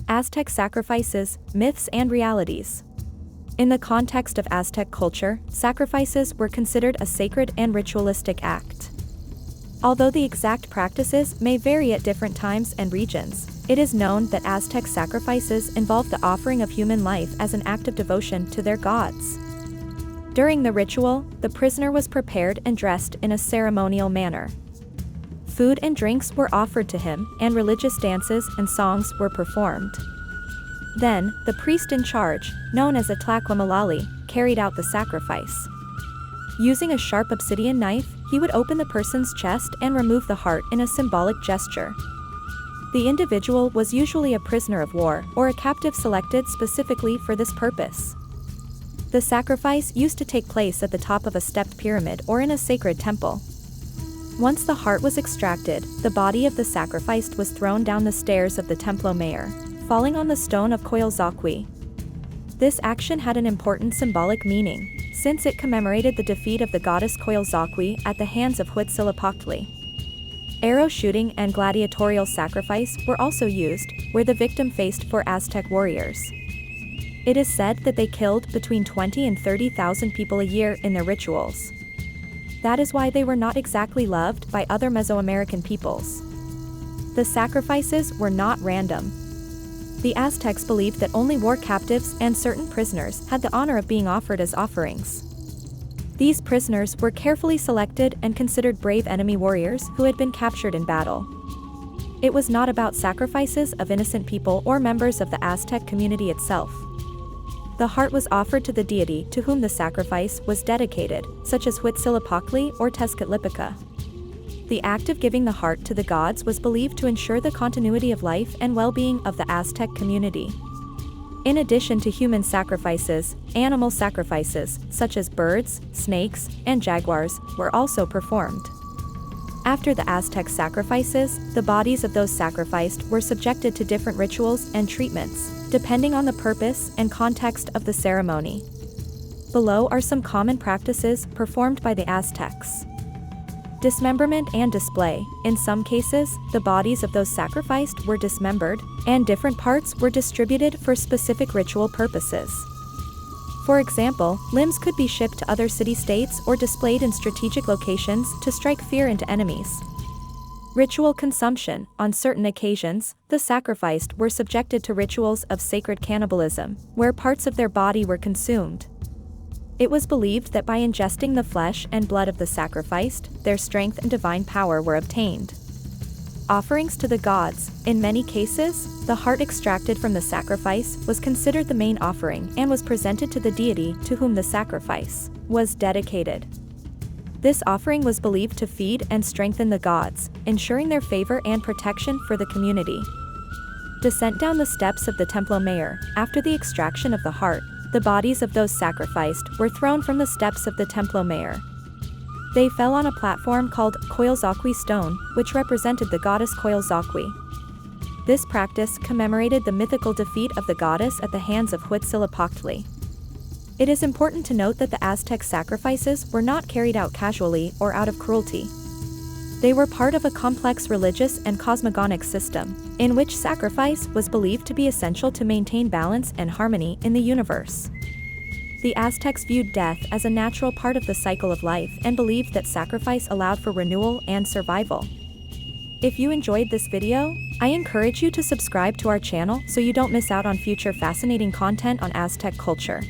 Aztec sacrifices, myths and realities. In the context of Aztec culture, sacrifices were considered a sacred and ritualistic act. Although the exact practices may vary at different times and regions, it is known that Aztec sacrifices involved the offering of human life as an act of devotion to their gods. During the ritual, the prisoner was prepared and dressed in a ceremonial manner. Food and drinks were offered to him, and religious dances and songs were performed. Then, the priest in charge, known as a tlaquimilolli, carried out the sacrifice. Using a sharp obsidian knife, he would open the person's chest and remove the heart in a symbolic gesture. The individual was usually a prisoner of war or a captive selected specifically for this purpose. The sacrifice used to take place at the top of a stepped pyramid or in a sacred temple. Once the heart was extracted, the body of the sacrificed was thrown down the stairs of the Templo Mayor, falling on the stone of Coyolxauhqui. This action had an important symbolic meaning, since it commemorated the defeat of the goddess Coyolxauhqui at the hands of Huitzilopochtli. Arrow shooting and gladiatorial sacrifice were also used, where the victim faced for Aztec warriors. It is said that they killed between 20 and 30,000 people a year in their rituals. That is why they were not exactly loved by other Mesoamerican peoples. The sacrifices were not random. The Aztecs believed that only war captives and certain prisoners had the honor of being offered as offerings. These prisoners were carefully selected and considered brave enemy warriors who had been captured in battle. It was not about sacrifices of innocent people or members of the Aztec community itself. The heart was offered to the deity to whom the sacrifice was dedicated, such as Huitzilopochtli or Tezcatlipoca. The act of giving the heart to the gods was believed to ensure the continuity of life and well-being of the Aztec community. In addition to human sacrifices, animal sacrifices, such as birds, snakes, and jaguars, were also performed. After the Aztec sacrifices, the bodies of those sacrificed were subjected to different rituals and treatments, depending on the purpose and context of the ceremony. Below are some common practices performed by the Aztecs. Dismemberment and display. In some cases, the bodies of those sacrificed were dismembered, and different parts were distributed for specific ritual purposes. For example, limbs could be shipped to other city-states or displayed in strategic locations to strike fear into enemies. Ritual consumption. On certain occasions, the sacrificed were subjected to rituals of sacred cannibalism, where parts of their body were consumed. It was believed that by ingesting the flesh and blood of the sacrificed, their strength and divine power were obtained. Offerings to the gods. In many cases, the heart extracted from the sacrifice was considered the main offering and was presented to the deity to whom the sacrifice was dedicated. This offering was believed to feed and strengthen the gods, ensuring their favor and protection for the community. Descent down the steps of the Templo Mayor. After the extraction of the heart, the bodies of those sacrificed were thrown from the steps of the Templo Mayor. They fell on a platform called Coyolxauhqui Stone, which represented the goddess Coyolxauhqui. This practice commemorated the mythical defeat of the goddess at the hands of Huitzilopochtli. It is important to note that the Aztec sacrifices were not carried out casually or out of cruelty. They were part of a complex religious and cosmogonic system, in which sacrifice was believed to be essential to maintain balance and harmony in the universe. The Aztecs viewed death as a natural part of the cycle of life and believed that sacrifice allowed for renewal and survival. If you enjoyed this video, I encourage you to subscribe to our channel so you don't miss out on future fascinating content on Aztec culture.